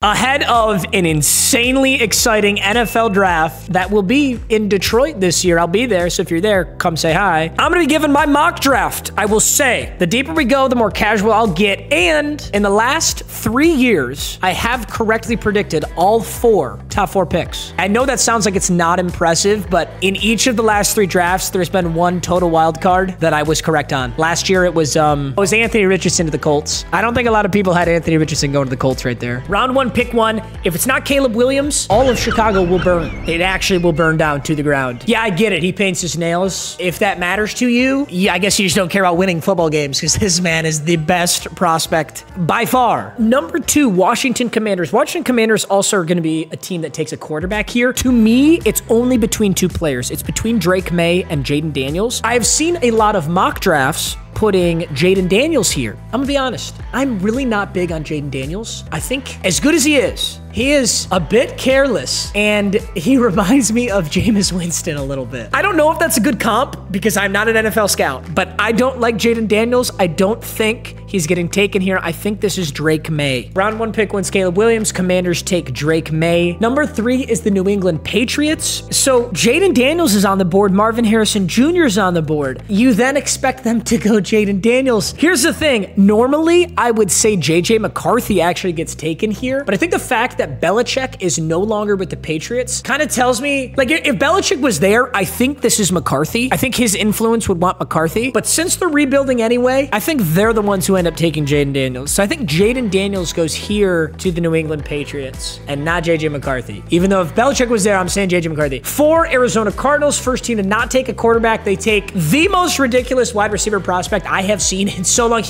Ahead of an insanely exciting NFL draft that will be in Detroit this year. I'll be there, so if you're there, come say hi. I'm going to be giving my mock draft. I will say, the deeper we go, the more casual I'll get. And in the last 3 years, I have correctly predicted all top four picks. I know that sounds like it's not impressive, but in each of the last 3 drafts, there's been one total wild card that I was correct on. Last year, it was Anthony Richardson to the Colts. I don't think a lot of people had Anthony Richardson going to the Colts right there. Round 1, pick 1. If it's not Caleb Williams, all of Chicago will burn. It actually will burn down to the ground. Yeah, I get it. He paints his nails. If that matters to you, yeah, I guess you just don't care about winning football games because this man is the best prospect by far. Number 2, Washington Commanders. Washington Commanders also are going to be a team that takes a quarterback here. To me, it's only between 2 players. It's between Drake May and Jaden Daniels. I have seen a lot of mock drafts putting Jaden Daniels here. I'm gonna be honest. I'm really not big on Jaden Daniels. I think as good as he is a bit careless, and he reminds me of Jameis Winston a little bit. I don't know if that's a good comp because I'm not an NFL scout, but I don't like Jaden Daniels. I don't think he's getting taken here. I think this is Drake May. Round 1 pick wins Caleb Williams. Commanders take Drake May. Number 3 is the New England Patriots. So Jaden Daniels is on the board. Marvin Harrison Jr. is on the board. You then expect them to go Jaden Daniels. Here's the thing. Normally, I would say JJ McCarthy actually gets taken here, but I think the fact that Belichick is no longer with the Patriots kind of tells me, like, if Belichick was there, I think this is McCarthy. I think his influence would want McCarthy, but since they're rebuilding anyway, I think they're the ones who end up taking Jaden Daniels. So I think Jaden Daniels goes here to the New England Patriots and not JJ McCarthy. Even though if Belichick was there, I'm saying JJ McCarthy. 4, Arizona Cardinals, first team to not take a quarterback. They take the most ridiculous wide receiver prospect I have seen in so long.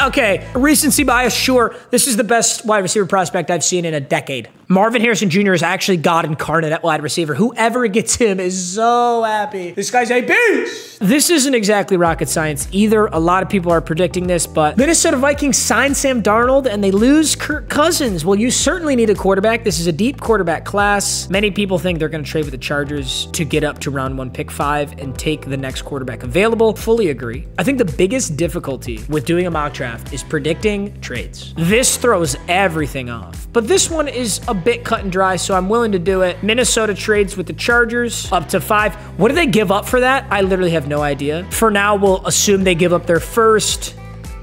Okay, recency bias, sure. This is the best wide receiver prospect I've seen in a decade. Marvin Harrison Jr. is actually God incarnate at wide receiver. Whoever gets him is so happy. This guy's a beast. This isn't exactly rocket science either. A lot of people are predicting this, but Minnesota Vikings sign Sam Darnold and they lose Kirk Cousins. Well, you certainly need a quarterback. This is a deep quarterback class. Many people think they're going to trade with the Chargers to get up to round 1, pick 5 and take the next quarterback available. Fully agree. I think the biggest difficulty with doing a mock draft is predicting trades. This throws everything off, but this one is a bit cut and dry, so I'm willing to do it. Minnesota trades with the Chargers up to 5. What do they give up for that? I literally have no idea. For now, we'll assume they give up their first,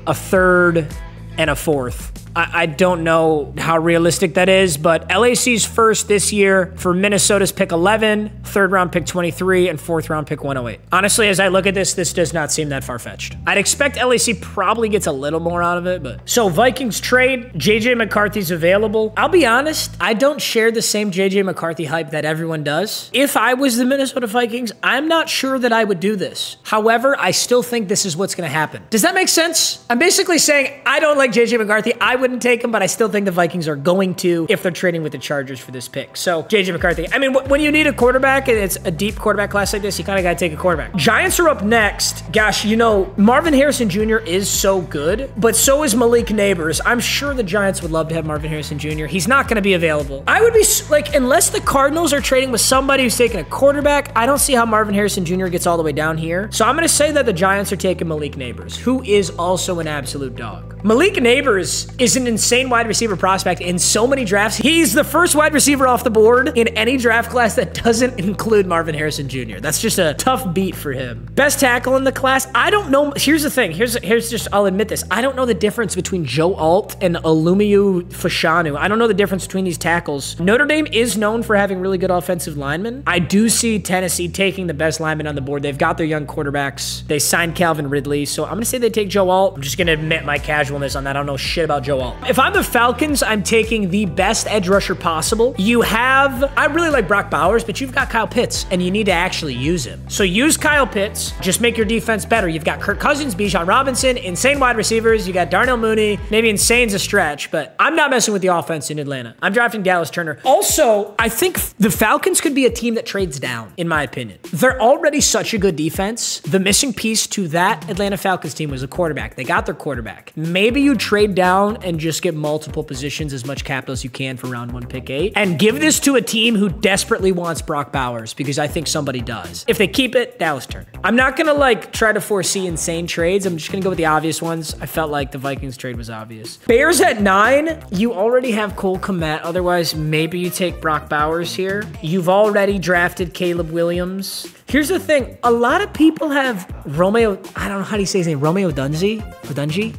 a third, and a 4th. I don't know how realistic that is, but LAC's first this year for Minnesota's pick 11, 3rd round pick 23, and 4th round pick 108. Honestly, as I look at this does not seem that far-fetched. I'd expect LAC probably gets a little more out of it, but... So Vikings trade, JJ McCarthy's available. I'll be honest, I don't share the same JJ McCarthy hype that everyone does. If I was the Minnesota Vikings, I'm not sure that I would do this. However, I still think this is what's going to happen. Does that make sense? I'm basically saying I don't like JJ McCarthy. I wouldn't take him, but I still think the Vikings are going to if they're trading with the Chargers for this pick. So JJ McCarthy. I mean, when you need a quarterback and it's a deep quarterback class like this, you kind of got to take a quarterback. Giants are up next. Gosh, you know, Marvin Harrison Jr. is so good, but so is Malik Neighbors. I'm sure the Giants would love to have Marvin Harrison Jr. He's not going to be available. I would be like, unless the Cardinals are trading with somebody who's taking a quarterback, I don't see how Marvin Harrison Jr. gets all the way down here. So I'm going to say that the Giants are taking Malik Neighbors, who is also an absolute dog. Malik Neighbors is an insane wide receiver prospect in so many drafts. He's the first wide receiver off the board in any draft class that doesn't include Marvin Harrison Jr. That's just a tough beat for him. Best tackle in the class. I don't know. Here's the thing. Here's just, I'll admit this. I don't know the difference between Joe Alt and Olumiyu Fashanu. I don't know the difference between these tackles. Notre Dame is known for having really good offensive linemen. I do see Tennessee taking the best lineman on the board. They've got their young quarterbacks. They signed Calvin Ridley, so I'm going to say they take Joe Alt. I'm just going to admit my casualness on that. I don't know shit about Joe Alt. If I'm the Falcons, I'm taking the best edge rusher possible. I really like Brock Bowers, but you've got Kyle Pitts, and you need to actually use him. So use Kyle Pitts. Just make your defense better. You've got Kirk Cousins, Bijan Robinson, insane wide receivers. You got Darnell Mooney. Maybe insane's a stretch, but I'm not messing with the offense in Atlanta. I'm drafting Dallas Turner. Also, I think the Falcons could be a team that trades down, in my opinion. They're already such a good defense. The missing piece to that Atlanta Falcons team was a quarterback. They got their quarterback. Maybe maybe you trade down and just get multiple positions, as much capital as you can for round 1, pick 8, and give this to a team who desperately wants Brock Bowers, because I think somebody does. If they keep it, Dallas Turner. I'm not gonna like try to foresee insane trades. I'm just gonna go with the obvious ones. I felt like the Vikings trade was obvious. Bears at 9, you already have Cole Kmet. Otherwise, maybe you take Brock Bowers here. You've already drafted Caleb Williams. Here's the thing. A lot of people have Romeo, I don't know how do you say his name, Romeo Dungy?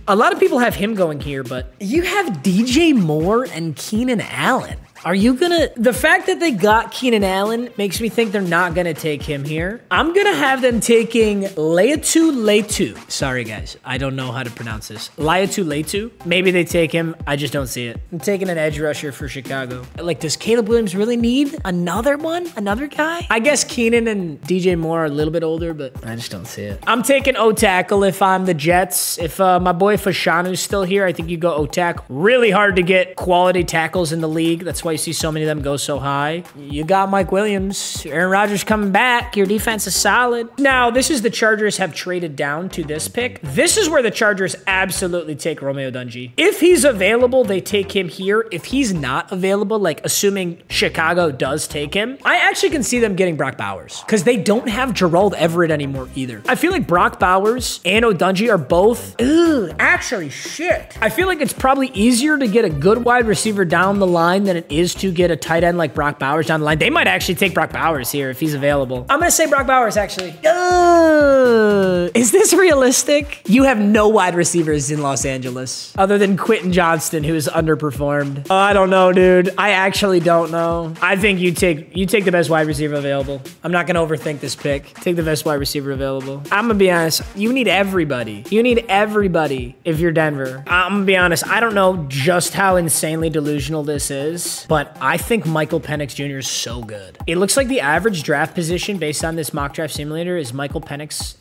A lot of people have him going here, but you have DJ Moore and Keenan Allen. Are you gonna... The fact that they got Keenan Allen makes me think they're not gonna take him here. I'm gonna have them taking Laiatu. Sorry, guys. I don't know how to pronounce this. Laiatu. Maybe they take him. I just don't see it. I'm taking an edge rusher for Chicago. Like, does Caleb Williams really need another one? Another guy? I guess Keenan and DJ Moore are a little bit older, but I just don't see it. I'm taking O-tackle if I'm the Jets. If my boy Fashanu's still here, I think you go O-tackle. Really hard to get quality tackles in the league. That's why you see so many of them go so high. You got Mike Williams. Aaron Rodgers coming back. Your defense is solid. Now, this is the Chargers have traded down to this pick. This is where the Chargers absolutely take Romeo Dungy. If he's available, they take him here. If he's not available, like assuming Chicago does take him, I actually can see them getting Brock Bowers because they don't have Gerald Everett anymore either. I feel like Brock Bowers and Odunji are both, actually shit. I feel like it's probably easier to get a good wide receiver down the line than it is to get a tight end like Brock Bowers down the line. They might actually take Brock Bowers here if he's available. I'm gonna say Brock Bowers, actually. Is this realistic? You have no wide receivers in Los Angeles other than Quentin Johnston, who is underperformed. Oh, I don't know, dude. I actually don't know. I think you take the best wide receiver available. I'm not gonna overthink this pick. Take the best wide receiver available. I'm gonna be honest. You need everybody. You need everybody if you're Denver. I'm gonna be honest. I don't know just how insanely delusional this is, but I think Michael Penix Jr. is so good. It looks like the average draft position based on this mock draft simulator is Michael Penix,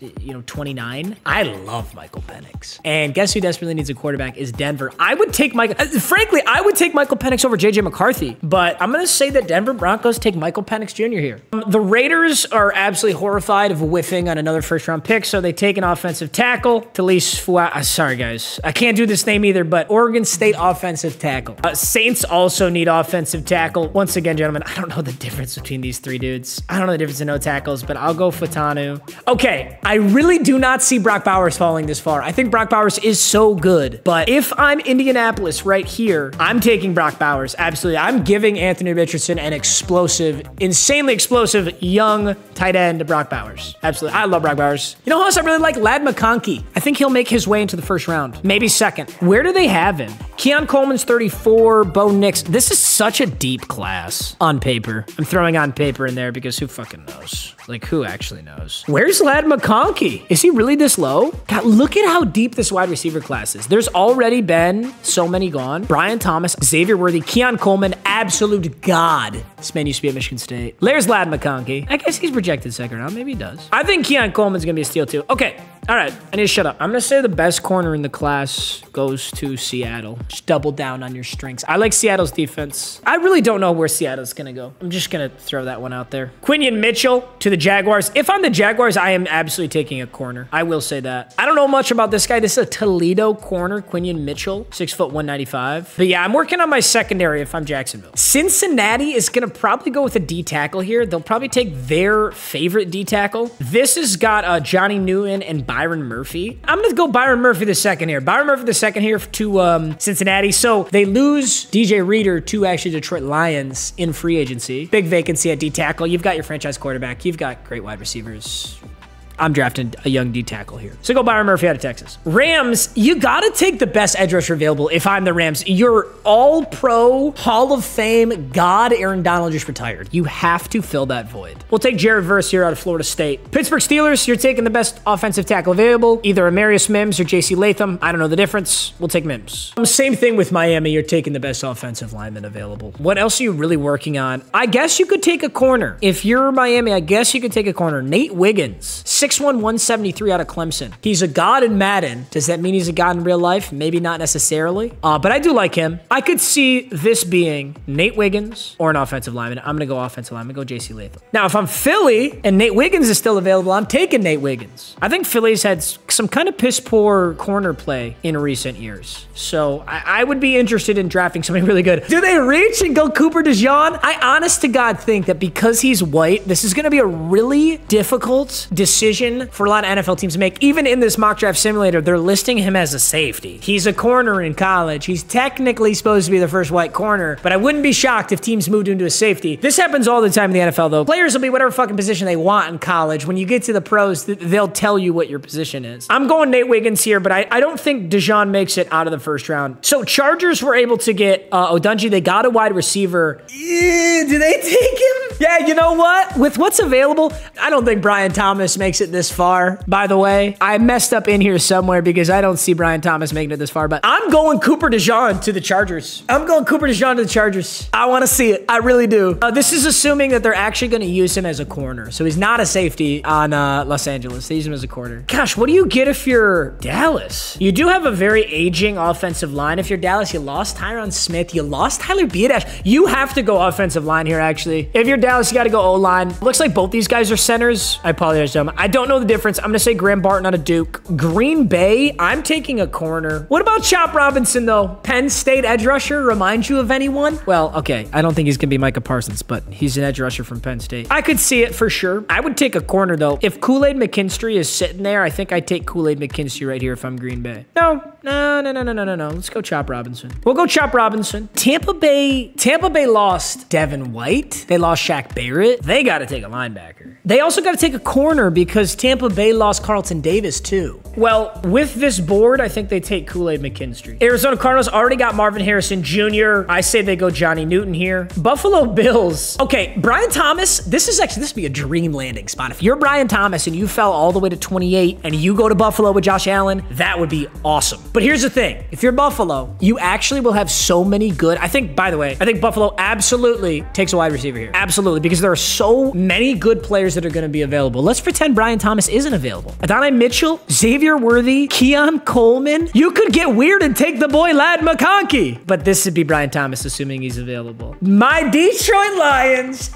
29. I love Michael Penix. And guess who desperately needs a quarterback is Denver. I would take frankly, I would take Michael Penix over JJ McCarthy, but I'm going to say that Denver Broncos take Michael Penix Jr. here. The Raiders are absolutely horrified of whiffing on another first-round pick, so they take an offensive tackle. Talise Fuaga. Sorry, guys. I can't do this name either, but Oregon State offensive tackle. Saints also need offensive tackle. Once again, gentlemen, I don't know the difference between these three dudes. I don't know the difference in no tackles, but I'll go Fatanu. Okay, I really do not see Brock Bowers falling this far. I think Brock Bowers is so good, but if I'm Indianapolis right here, I'm taking Brock Bowers. Absolutely. I'm giving Anthony Richardson an explosive, insanely explosive young tight end to Brock Bowers. Absolutely. I love Brock Bowers. You know who else I really like? Ladd McConkey. I think he'll make his way into the first round. Maybe second. Where do they have him? Keon Coleman's 34, Bo Nix. This is such a deep class on paper. I'm throwing on paper in there because who fucking knows? Like, who actually knows? Where's Ladd McConkey? Is he really this low? God, look at how deep this wide receiver class is. There's already been so many gone. Brian Thomas, Xavier Worthy, Keon Coleman, absolute god. This man used to be at Michigan State. There's Ladd McConkey. I guess he's projected second round. Maybe he does. I think Keon Coleman's gonna be a steal too. Okay. All right, I need to shut up. I'm gonna say the best corner in the class goes to Seattle. Just double down on your strengths. I like Seattle's defense. I really don't know where Seattle's gonna go. I'm just gonna throw that one out there. Quinion Mitchell to the Jaguars. If I'm the Jaguars, I am absolutely taking a corner. I will say that. I don't know much about this guy. This is a Toledo corner, Quinion Mitchell, 6 foot 195. But yeah, I'm working on my secondary if I'm Jacksonville. Cincinnati is gonna probably go with a D tackle here. They'll probably take their favorite D tackle. This has got Johnny Newton and Byron Murphy. I'm gonna go Byron Murphy the second here. Byron Murphy the second here to Cincinnati. So they lose DJ Reader to actually Detroit Lions in free agency. Big vacancy at D tackle. You've got your franchise quarterback. You've got great wide receivers. I'm drafting a young D tackle here. So go Byron Murphy out of Texas. Rams, you gotta take the best edge rusher available if I'm the Rams. Your all-pro, Hall of Fame god Aaron Donald just retired. You have to fill that void. We'll take Jared Verse here out of Florida State. Pittsburgh Steelers, you're taking the best offensive tackle available, either Amarius Mims or JC Latham. I don't know the difference. We'll take Mims. Same thing with Miami. You're taking the best offensive lineman available. What else are you really working on? I guess you could take a corner. If you're Miami, I guess you could take a corner. Nate Wiggins, 6'1", 173 out of Clemson. He's a god in Madden. Does that mean he's a god in real life? Maybe not necessarily. But I do like him. I could see this being Nate Wiggins or an offensive lineman. I'm going to go offensive lineman. Go JC Latham. Now, if I'm Philly and Nate Wiggins is still available, I'm taking Nate Wiggins. I think Philly's had some kind of piss poor corner play in recent years. So I would be interested in drafting somebody really good. Do they reach and go Cooper DeJean? I honest to God think that because he's white, this is going to be a really difficult decision for a lot of NFL teams to make. Even in this mock draft simulator, they're listing him as a safety. He's a corner in college. He's technically supposed to be the first white corner, but I wouldn't be shocked if teams moved into a safety. This happens all the time in the NFL, though. Players will be whatever fucking position they want in college. When you get to the pros, they'll tell you what your position is. I'm going Nate Wiggins here, but I don't think DeJean makes it out of the first round. So Chargers were able to get Odunji. They got a wide receiver. Do they take him? Yeah, you know what? With what's available, I don't think Brian Thomas makes it this far, by the way. I messed up in here somewhere because I don't see Brian Thomas making it this far, but I'm going Cooper DeJean to the Chargers. I'm going Cooper DeJean to the Chargers. I want to see it. I really do. This is assuming that they're actually going to use him as a corner. So he's not a safety on Los Angeles. They use him as a corner. Gosh, what do you get if you're Dallas? You do have a very aging offensive line. If you're Dallas, you lost Tyron Smith. You lost Tyler Biadasz. You have to go offensive line here, actually. If you're Dallas, you got to go O-line. Looks like both these guys are centers. I apologize, gentlemen. I don't know the difference. I'm going to say Graham Barton out of Duke. Green Bay, I'm taking a corner. What about Chop Robinson, though? Penn State edge rusher, remind you of anyone? Well, okay. I don't think he's going to be Micah Parsons, but he's an edge rusher from Penn State. I could see it for sure. I would take a corner, though. If Kool-Aid McKinstry is sitting there, I think I'd take Kool-Aid McKinstry right here if I'm Green Bay. No. Let's go Chop Robinson. We'll go Chop Robinson. Tampa Bay lost Devin White. They lost Shaq Barrett. They got to take a linebacker. They also got to take a corner because Tampa Bay lost Carlton Davis too. Well, with this board, I think they take Kool-Aid McKinstry. Arizona Cardinals already got Marvin Harrison Jr. I say they go Johnny Newton here. Buffalo Bills. Okay, Brian Thomas, this would be a dream landing spot. If you're Brian Thomas and you fell all the way to 28 and you go to Buffalo with Josh Allen, that would be awesome. But here's the thing. If you're Buffalo, you actually will have so many good. I think Buffalo absolutely takes a wide receiver here. Absolutely, because there are so many good players that are going to be available. Let's pretend Brian Thomas isn't available. Adonai Mitchell, Xavier Worthy, Keon Coleman. You could get weird and take the boy Lad McConkey. But this would be Brian Thomas, assuming he's available. My Detroit Lions.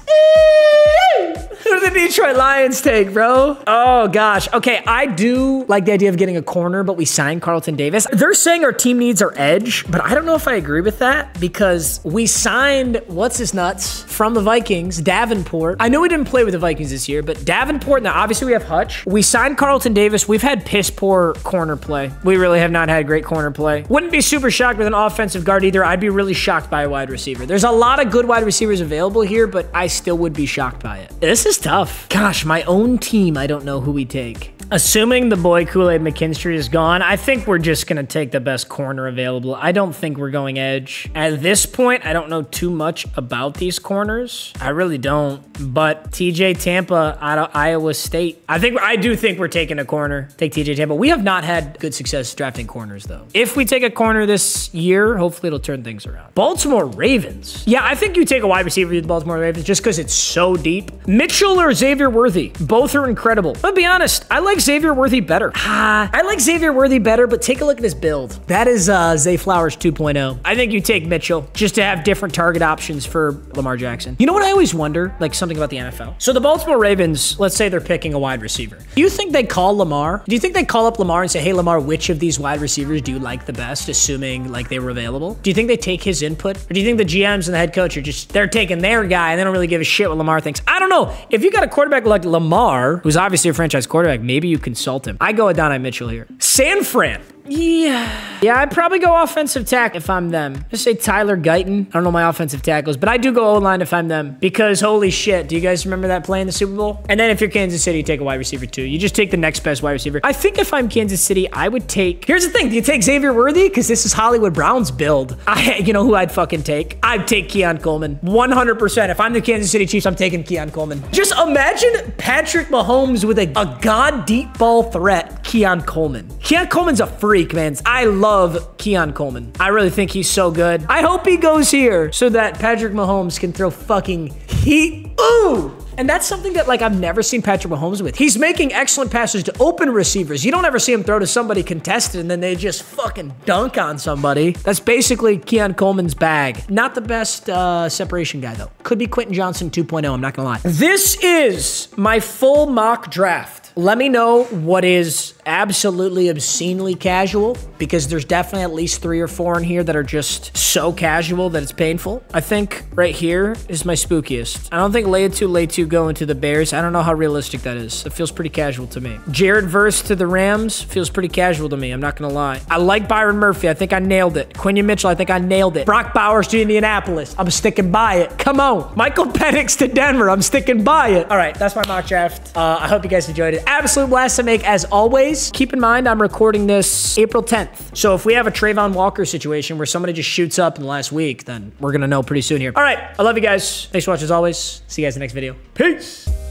Who do the Detroit Lions take, bro? Oh, gosh. Okay, I do like the idea of getting a corner, but we signed Carlton Davis. They're saying our team needs our edge, but I don't know if I agree with that because we signed what's-his-nuts from the Vikings, Davenport. I know we didn't play with the Vikings this year, but Davenport, now obviously we have Hutch. We signed Carlton Davis. We've had piss poor corner play. We really have not had great corner play. Wouldn't be super shocked with an offensive guard either. I'd be really shocked by a wide receiver. There's a lot of good wide receivers available here, but I still would be shocked by it. This is tough. Gosh, my own team, I don't know who we take. Assuming the boy Kool-Aid McKinstry is gone, I think we're just going to take the best corner available. I don't think we're going edge. At this point, I don't know too much about these corners. I really don't. But TJ Tampa out of Iowa State. I do think we're taking a corner. Take TJ Tampa. We have not had good success drafting corners, though. If we take a corner this year, hopefully it'll turn things around. Baltimore Ravens. Yeah, I think you take a wide receiver with the Baltimore Ravens just because it's so deep. Mitchell or Xavier Worthy. Both are incredible. I'll be honest. I like Xavier Worthy better. I like Xavier Worthy better, but take a look at his build. That is Zay Flowers 2.0. I think you take Mitchell just to have different target options for Lamar Jackson. You know what I always wonder? Like something about the NFL. So the Baltimore Ravens, let's say they're picking a wide receiver. Do you think they call Lamar? Do you think they call up Lamar and say, hey, Lamar, which of these wide receivers do you like the best, assuming like they were available? Do you think they take his input? Or do you think the GMs and the head coach are just, they're taking their guy and they don't really give a shit what Lamar thinks? I don't know. If you got a quarterback like Lamar, who's obviously a franchise quarterback, maybe you consult him. I go with Adonai Mitchell here. San Fran. Yeah, I'd probably go offensive tackle if I'm them. Just say Tyler Guyton. I don't know my offensive tackles, but I do go O-line if I'm them because holy shit, do you guys remember that play in the Super Bowl? And then if you're Kansas City, you take a wide receiver too. You just take the next best wide receiver. I think if I'm Kansas City, I would take, here's the thing, do you take Xavier Worthy? Because this is Hollywood Brown's build. You know who I'd fucking take? I'd take Keon Coleman. 100%. If I'm the Kansas City Chiefs, I'm taking Keon Coleman. Just imagine Patrick Mahomes with a god deep ball threat, Keon Coleman. Keon Coleman's a freak, man. I love Keon Coleman. I really think he's so good. I hope he goes here so that Patrick Mahomes can throw fucking heat. Ooh! And that's something that, like, I've never seen Patrick Mahomes with. He's making excellent passes to open receivers. You don't ever see him throw to somebody contested and then they just fucking dunk on somebody. That's basically Keon Coleman's bag. Not the best separation guy, though. Could be Quentin Johnson 2.0, I'm not gonna lie. This is my full mock draft. Let me know what is absolutely obscenely casual, because there's definitely at least 3 or 4 in here that are just so casual that it's painful. I think right here is my spookiest. I don't think Leatu go into the Bears. I don't know how realistic that is. It feels pretty casual to me. Jared Verse to the Rams feels pretty casual to me. I'm not gonna lie. I like Byron Murphy. I think I nailed it. Quinion Mitchell, I think I nailed it. Brock Bowers to Indianapolis. I'm sticking by it. Come on. Michael Penix to Denver. I'm sticking by it. All right, that's my mock draft. I hope you guys enjoyed it. Absolute blast to make as always. Keep in mind, I'm recording this April 10th. So if we have a Trayvon Walker situation where somebody just shoots up in the last week, then we're gonna know pretty soon here. All right, I love you guys. Thanks for watching as always. See you guys in the next video. Peace.